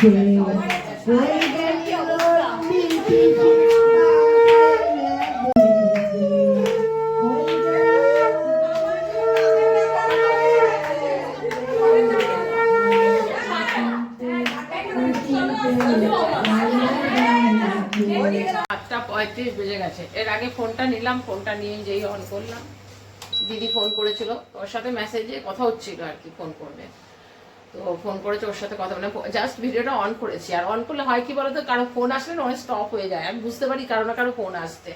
8:35 বেজে গেছে। এর আগে ফোনটা নিলাম, ফোনটা নিয়ে যেই অন করলাম দিদি ফোন করেছিল, ওর সাথে মেসেজে কথা হচ্ছিল আর কি, ফোন করবে। তো ফোন করেছে, ওর সাথে কথা মানে জাস্ট ভিডিওটা অন করেছি। আর অন করলে হয় কি বলতো, কারো ফোন আসলে অনেক স্টপ হয়ে যায়, আমি বুঝতে পারি কারো না কারো ফোন আসতে।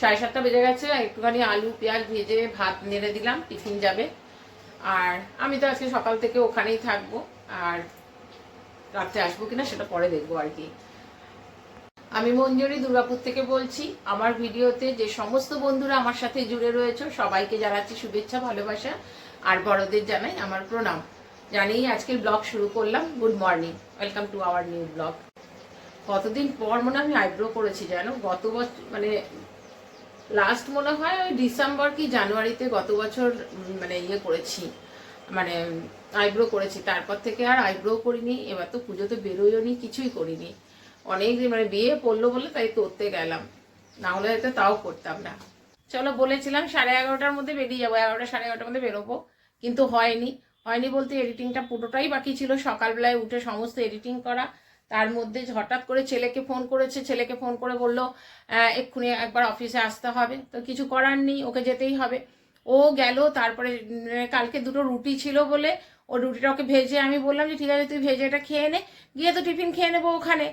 7:30 বেজে গেছে। একটুখানি আলু পেঁয়াজ ভেজে ভাত নেড়ে দিলাম, টিফিন যাবে। আর আমি তো আজকে সকাল থেকে ওখানেই থাকবো, আর রাত্রে আসবো কিনা সেটা পরে দেখবো আর কি। আমি মঞ্জুরি দুর্গাপুর থেকে বলছি। আমার ভিডিওতে যে সমস্ত বন্ধুরা আমার সাথে জুড়ে রয়েছে সবাইকে জানাচ্ছি শুভেচ্ছা, ভালোবাসা, আর বড়দের জানাই আমার প্রণাম জানিয়ে আজকের ব্লগ শুরু করলাম। Good morning, welcome to our new blog. কতদিন পর মনে আমি আইব্রো করেছি জানো, গত বছর মানে লাস্ট মনে হয় ওই ডিসেম্বর কি জানুয়ারিতে গত বছর মানে ইয়ে করেছি, মানে আইব্রো করেছি। তারপর থেকে আর আইব্রো করিনি। এবার তো পুজোতে বেরোইও নি, কিছুই করিনি অনেক দিন, মানে বিয়ে পড়লো বলে তাই করতে গেলাম, না হলে হয়তো তাও করতাম না। চলো বলেছিলাম 11:30টার মধ্যে বেরিয়ে যাবো, 11টা 11:30টার মধ্যে বেরোবো, কিন্তু হয়নি বলতে এডিটিংটা পুরোটাই বাকি ছিল। সকালবেলায় উঠে সমস্ত এডিটিং করা, তার মধ্যে হঠাৎ করে ছেলেকে ফোন করেছে, ছেলেকে ফোন করে বললো এক্ষুনি একবার অফিসে আসতে হবে। তো কিছু করার নেই, ওকে যেতেই হবে। ও গেল। তারপরে কালকে 2টো রুটি ছিল বলে ও রুটিটা ওকে ভেজে আমি বললাম যে ঠিক আছে তুই ভেজে এটা খেয়ে নে, গিয়ে তো টিফিন খেয়ে নেবো ওখানে।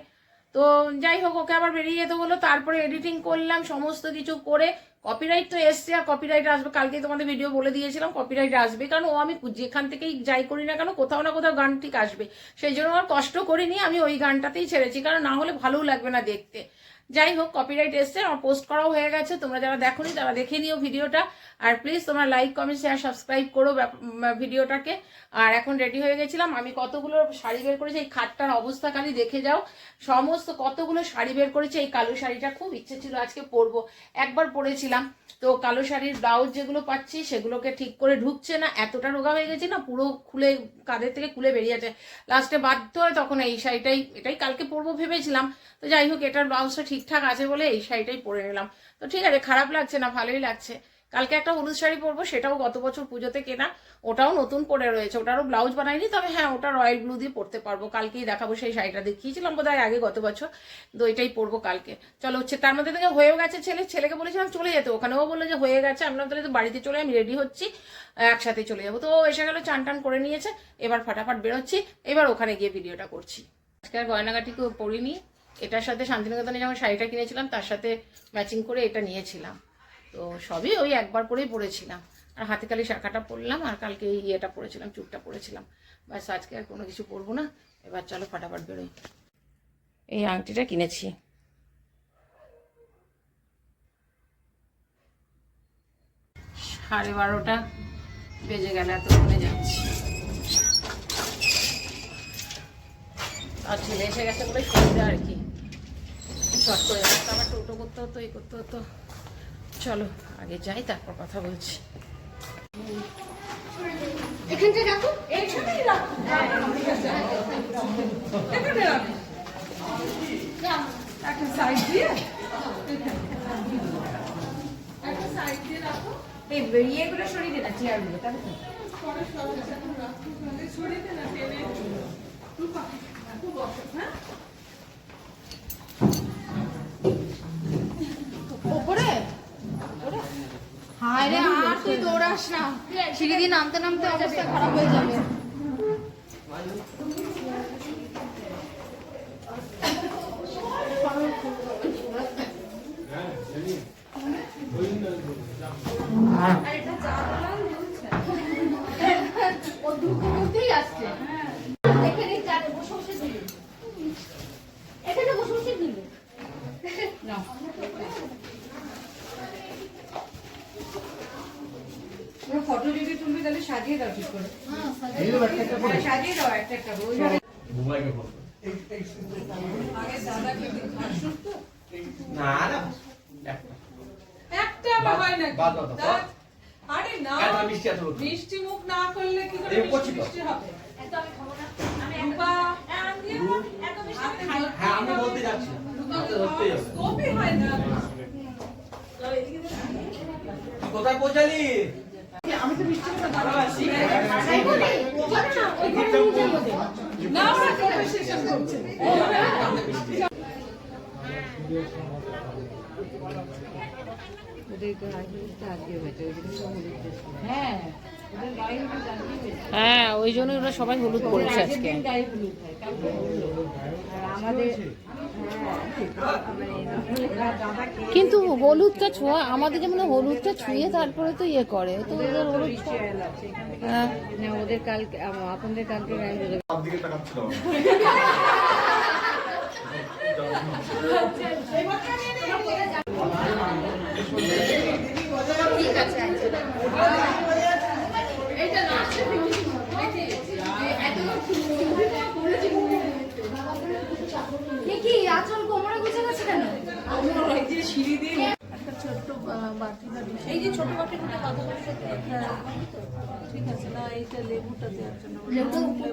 তো যাই হোক, ওকে আবার বেরিয়ে যেতে বললো। তারপরে এডিটিং করলাম, সমস্ত কিছু করে কপিরাইট তো এসছে, আর কপিরাইট আসবে কালকেই, তোমাদের ভিডিও বলে দিয়েছিলাম কপিরাইট আসবে, কারণ ও আমি যেখান থেকেই যাই করি না কেন কোথাও না কোথাও গান ঠিক আসবে। সেই জন্য আমার কষ্ট করিনি, আমি ওই গানটাতেই ছেড়েছি, কারণ না হলে ভালোও লাগবে না দেখতে। যাই হোক, কপিরাইট এসছে, আমার পোস্ট করাও হয়ে গেছে। তোমরা যারা দেখোনি তারা দেখে নিও ভিডিওটা, আর প্লিজ তোমরা লাইক কমেন্ট শেয়ার সাবস্ক্রাইব করো ভিডিওটাকে। আর এখন রেডি হয়ে গেছিলাম। আমি কতগুলো শাড়ি বের করেছি, এই খাটটার অবস্থা খালি দেখে যাও। সমস্ত কতগুলো শাড়ি বের করেছি। এই কালো শাড়িটা খুব ইচ্ছে ছিল আজকে পরবো, একবার পরেছিলাম। তো কালো শাড়ির ব্লাউজ যেগুলো পাচ্ছি সেগুলোকে ঠিক করে ঢুকছে না, এতটা রোগা হয়ে গেছে না, পুরো খুলে কাঁধের থেকে খুলে বেরিয়ে যাচ্ছে। লাস্টে বাধ্য হয় তখন এই এটাই কালকে পরবো ভেবেছিলাম। তো যাই হোক, এটার ব্লাউজটা ঠিকঠাক আছে বলে এই শাড়িটাই পরে নিলাম। তো ঠিক আছে, খারাপ লাগছে না, ভালোই লাগছে। কালকে একটা হলুদ শাড়ি পরবো, সেটাও গত বছর পুজোতে কেনা, ওটাও নতুন পরে রয়েছে, ওটারও ব্লাউজ বানাইনি, তবে হ্যাঁ ওটা রয়্যাল ব্লু দিয়ে পরতে পারবো। কালকেই দেখাবো, সেই শাড়িটা দেখিয়েছিলাম বোধহয় আগে গত বছর। তো এটাই পরবো কালকে। চলো হচ্ছে, তার মধ্যে থেকে হয়েও গেছে। ছেলেকে বলেছিলাম চলে যেতে, ওখানেও বললো যে হয়ে গেছে। আমরা তাহলে তো বাড়িতে চলে, আমি রেডি হচ্ছি, একসাথে চলে যাবো। তো এসে গেলো, চান টান করে নিয়েছে, এবার ফাটাফাট বেরোচ্ছি, এবার ওখানে গিয়ে ভিডিওটা করছি। আজকে আর গয়নাগাটি পরিনি, এটার সাথে শান্তিনিকেতনে যখন শাড়িটা কিনেছিলাম তার সাথে ম্যাচিং করে এটা নিয়েছিলাম। তো সবই ওই একবার পরেই পরেছিলাম, আর হাতে খালি শাখাটা পরলাম, আর কালকে এই ইয়েটা পরেছিলাম, চুটটা পরেছিলাম, ব্যাস। আজকে আর কোনো কিছু পরবো না। এবার চলো ফাটাফাট বেরোই। এই আংটিটা কিনেছি, সাড়ে 12টা বেজে গেলে এতক্ষণে যাচ্ছি। আর ছেলে এসে গেছে বলে সুবিধা আর কি, শর্ট করে যাচ্ছে। আবার টোটো করতে হতো, এই করতে হতো। চলো আগে যাই, তারপর কথা বলছি। এখানটা রাখো, এইখানেই রাখো, এখানে রাখো, একটা সাইড দিয়ে, একটা সাইড দিয়ে রাখো। এই ইয়েগুলো সরিয়ে দে না, চেয়ারগুলো, তাহলে তো সরিয়ে দে না, টেনে খুব বসো। হ্যাঁ ওপরে হায় রে, আর তুই দৌড়াস না, সিঁড়ি দিয়ে নামতে নামতে অবস্থা খারাপ হয়ে যাবে। ও দুঃখ করতেই আসছে। এখানে বসে বসে দিবি, এখানে বসে বসে দিবি না। ফটো যদি তুলবি তাহলে সাজিয়ে দাও ঠিক করে, সাজিয়ে দাও একটা একটা ওইভাবে। একটা হয় না, আরে না, মিষ্টি মুখ না করলে কি করে মিষ্টি হবে? এত আমি খাবো না, আমি একবার আমি বলতে যাচ্ছি ধরতেই হবে। তুই কোথায় পৌঁছালি? আমি তো মিষ্টি কথা ভালোবাসি না ওরা কনভারসেশন করছে হ্যাঁ ওই জন্য ওরা সবাই হলুদ করেছে আজকে কিন্তু হলুদটা ছোঁয়া আমাদের যেমন হলুদটা ছুঁয়ে তারপরে তো ইয়ে করে তো ওদের হলুদ হ্যাঁ ওদের কালকে আপনাদের কালকে কি আচল কোমরে গুছে গেছে কেন? একটা ছোট্ট বাটি বাটি এই যে ছোট বাটিগুলো কত করে ঠিক আছে না এইটা লেবুটা দেওয়ার জন্য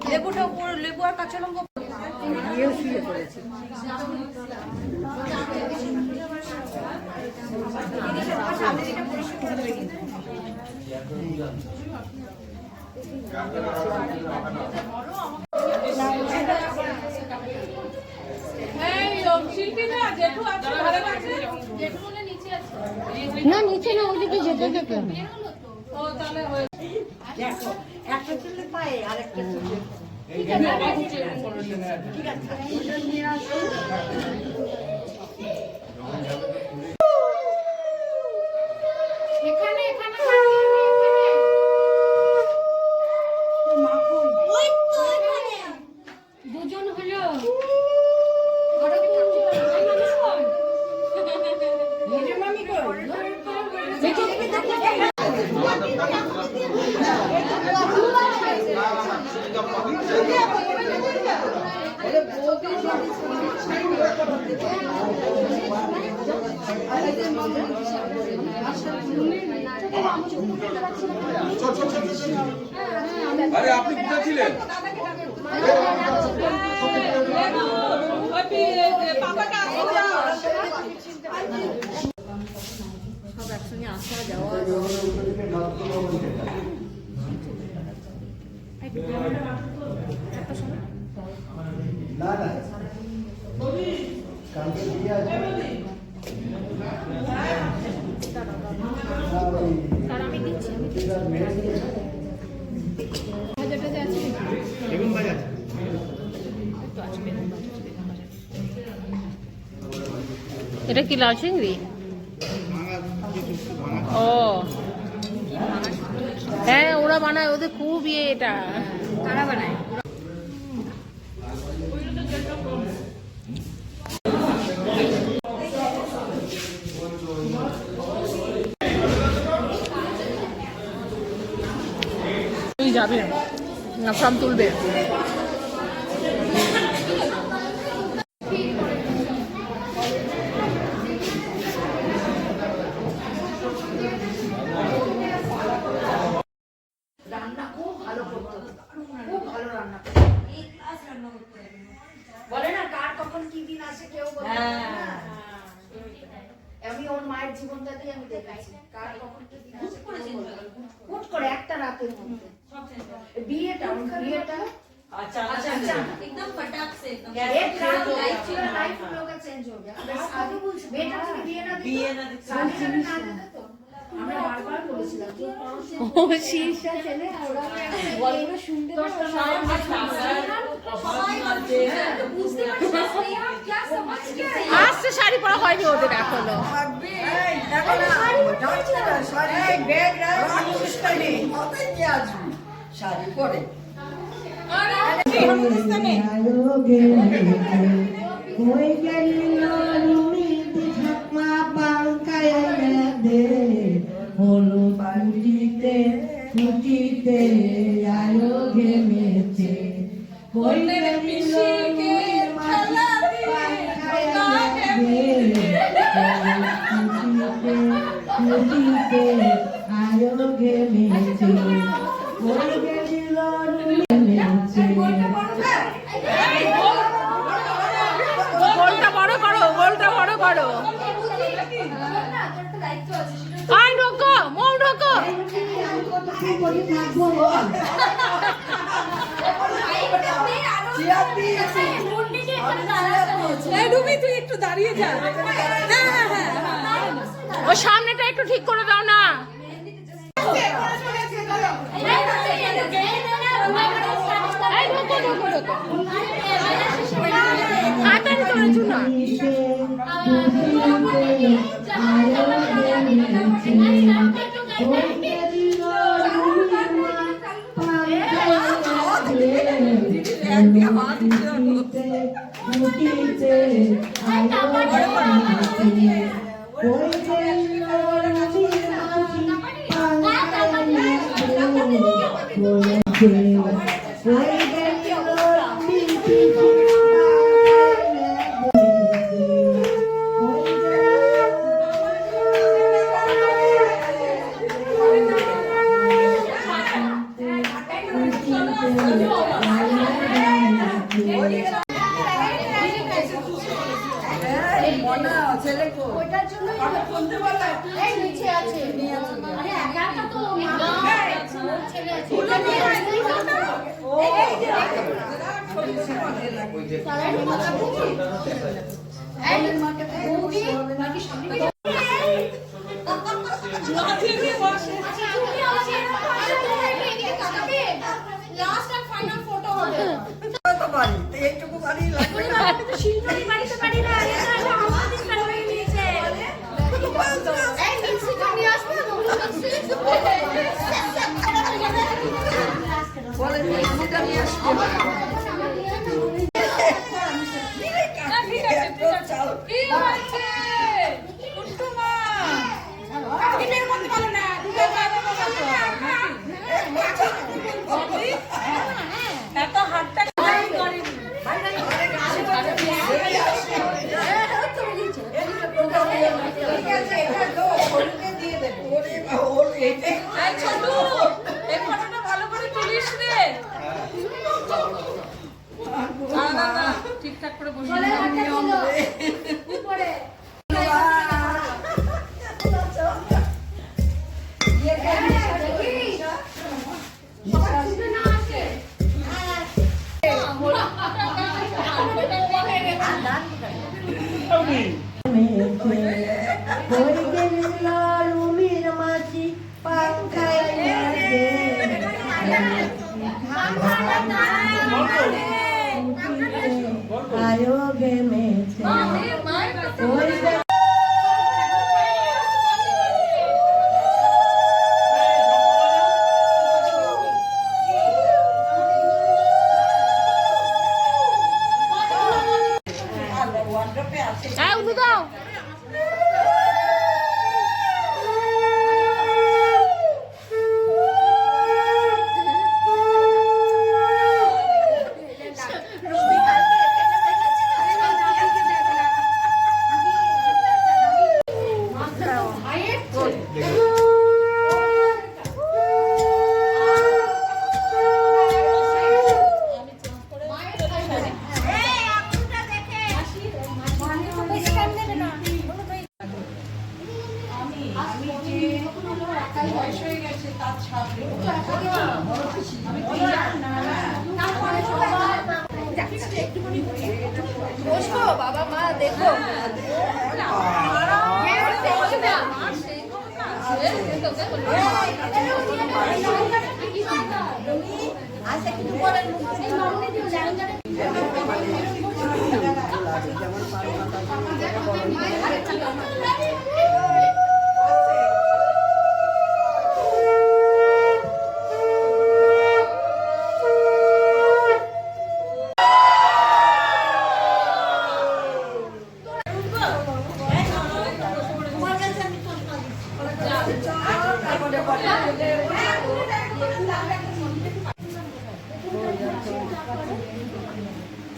লেবুটা উপর লেবু আর কাঁচা লঙ্কা দিয়েও শুয়ে পড়েছে না নিচে না ওদিকে যেতে যেতে একটা চুলে পায়ে আর একটা চুলে এখানে এখানে দুজন হলো আরে আপনি কোথায় ছিলেন? সব একসঙ্গে আসা যাওয়া এটা কি লাল চিংড়ি ও হ্যাঁ ওরা বানায় ওদের খুব ইয়ে এটা কারা বানায় তুই যাবি না ফর্ম তুলবে রান্না খুব ভালো করতো খুব ভালো রান্না বলে না কার কখন কি দিন আসে কেউ বলে না। আমি ওর মায়ের জীবনটাতেই আমি দেখেছি কার কখন কি দিন আসে হুট করে একটা রাতের মধ্যে বিয়েটা ওর বিয়েটা अच्छा एकदम फटाक से एक रात लाइफ पूरा लाइफ हम लोग का चेंज हो गया आगे बोल बेटा की बिये ना दे शादी ना दे तो আমরা বারবার বলেছিলাম যে ও শীর্ষা ছেলে গল্পটা শুনতে বুঝতে পারছি क्या समझ गया আসছে শাড়ি পরা হয়নি ওদের এখনো শাড়ি পরে ওই গেল ঝাপমা বাঙ্কায় দে হলো বাড়িতে ছুটিতে আলো ঘেমেছে ওই পিসিকে খেলা ছুটিতে আলো ঘেমেছে ওই গেল করো। আয় ঢোকো, মৌ ঢোকো। তুই একটু দাঁড়িয়ে যা। ও সামনেটা একটু ঠিক করে দাও না। এই ঢোকো ঢোকো ঢোকো। হাতানি করেছো না। ওটার জন্য এই নিচে আছে আরে একা একা তো ছেলে আছে লাস্ট আর ফাইনাল ফটো হবে এইটুকু বাড়ি লাগবে না শিল্পী বাড়িতে পারি না আমাদের সামনে নিয়েছে এই মিক্সি নিয়ে আসবে বলে মিক্সিটা নিয়ে আসবে ঠিকঠাক করে বসে आयोगे में বাবা মা দেখো আচ্ছা কিন্তু বলেন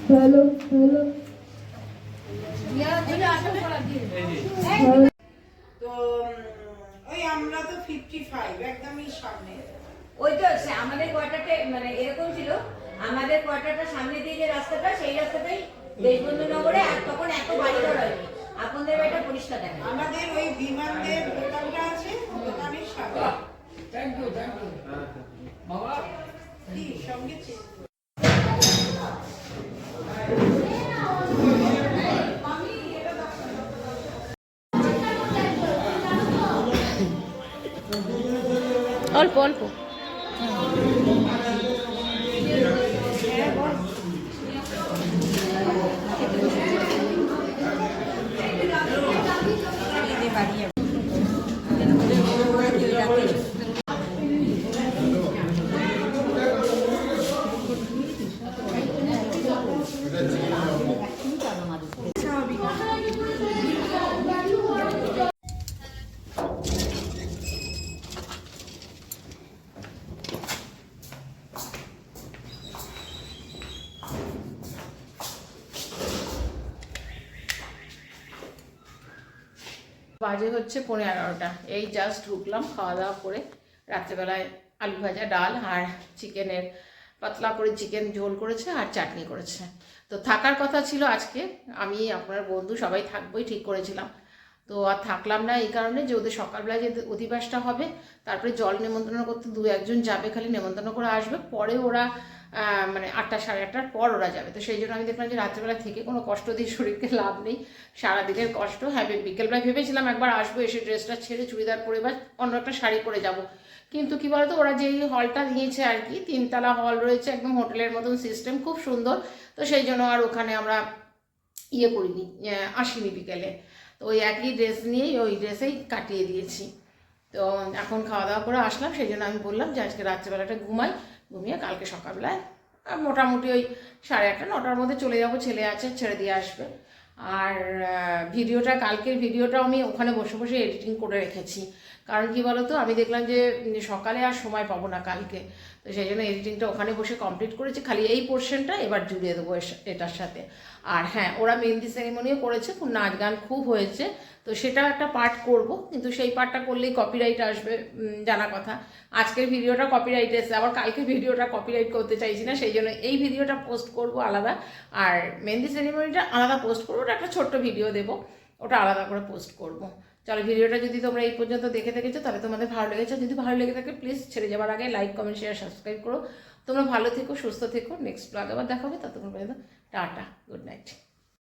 हेलो हेलो তো ওই আমরা তো 55 একদমই সামনে ওই তো আমাদের কোয়ার্টারটা মানে এরকম ছিল, আমাদের কোয়ার্টারটা সামনে দিয়ে যে রাস্তাটা সেই রাস্তাটাই দেশবন্ধু নগরে, আর তখন এত বাড়িঘর হয়নি, আপনাদের বাড়িটা পরিষ্কার দেখা যায়। আমাদের ওই বিমানদের দোকানটা আছে, দোকানের সাথে কি সঙ্গে চেক অল্প অল্প বাজে হচ্ছে 11:30। এই জাস্ট ঢুকলাম খাওয়া দাওয়া করে। রাত্রেবেলায় আলু ভাজা, ডাল আর চিকেনের পাতলা করে চিকেন ঝোল করেছে আর চাটনি করেছে। তো থাকার কথা ছিল আজকে, আমি আপনার বন্ধু সবাই থাকবোই ঠিক করেছিলাম। তো আর থাকলাম না এই কারণে যে ওদের সকালবেলায় যে অধিবাসটা হবে, তারপরে জল নেমন্তন্ন করতে 2-1 যাবে, খালি নেমন্তন্ন করে আসবে, পরে ওরা মানে 8টা 8:30টার পর ওরা যাবে। তো সেই জন্য আমি দেখলাম যে রাত্রেবেলা থেকে কোনো কষ্ট দিয়ে শরীরকে লাভ নেই, সারাদিনের কষ্ট। হ্যাঁ, বিকেলবেলায় ভেবেছিলাম একবার আসবো, এসে ড্রেসটা ছেড়ে চুড়িদার পরে বা অন্য একটা শাড়ি পরে যাব। কিন্তু কি বলতো, ওরা যেই হলটা নিয়েছে আর কি, 3তলা হল রয়েছে, একদম হোটেলের মতন সিস্টেম, খুব সুন্দর। তো সেই জন্য আর ওখানে আমরা করিনি, আসিনি বিকেলে। তো ওই একই ড্রেস নিয়েই, ওই ড্রেসেই কাটিয়ে দিয়েছি। তো এখন খাওয়া দাওয়া করে আসলাম, সেই জন্য আমি বললাম যে আজকে রাত্রেবেলাটা ঘুমাই, ঘুমিয়ে কালকে সকালবেলায় মোটামুটি ওই 8:30 9টার মধ্যে চলে যাব। ছেলে আছে, ছেড়ে দিয়ে আসবে। আর কালকের ভিডিওটা আমি ওখানে বসে বসে এডিটিং করে রেখেছি। কারণ কি বলতো, আমি দেখলাম যে সকালে আর সময় পাবো না কালকে, তো সেই জন্য এডিটিংটা ওখানে বসে কমপ্লিট করেছি। খালি এই পোর্শনটা এবার জুড়ে দেবো এটার সাথে। আর হ্যাঁ, ওরা মেহেন্দি সেরিমনিও করেছে, খুব নাচ গান খুব হয়েছে। তো সেটা একটা পার্ট করব, কিন্তু সেই পার্টটা করলেই কপিরাইট আসবে, জানা কথা। আজকের ভিডিওটা কপিরাইট এসেছে, আবার কালকে ভিডিওটা কপিরাইট করতে চাইছি না, সেই জন্য এই ভিডিওটা পোস্ট করব আলাদা, আর মেহেন্দি সেরিমনিটা আলাদা পোস্ট করবো। ওটা একটা ছোট্ট ভিডিও দেবো, ওটা আলাদা করে পোস্ট করব। চলো, ভিডিওটা যদি তোমরা এই পর্যন্ত দেখে থেকেছো তাহলে তোমাদের ভালো লেগেছে। যদি ভালো লেগে থাকে প্লিজ ছেড়ে যাওয়ার আগে লাইক, কমেন্ট, শেয়ার, সাবস্ক্রাইব করো। তোমরা ভালো থেকো, সুস্থ থেকো। নেক্সট ব্লগে আবার দেখা হবে, ততক্ষণ পর্যন্ত টাটা, গুড নাইট।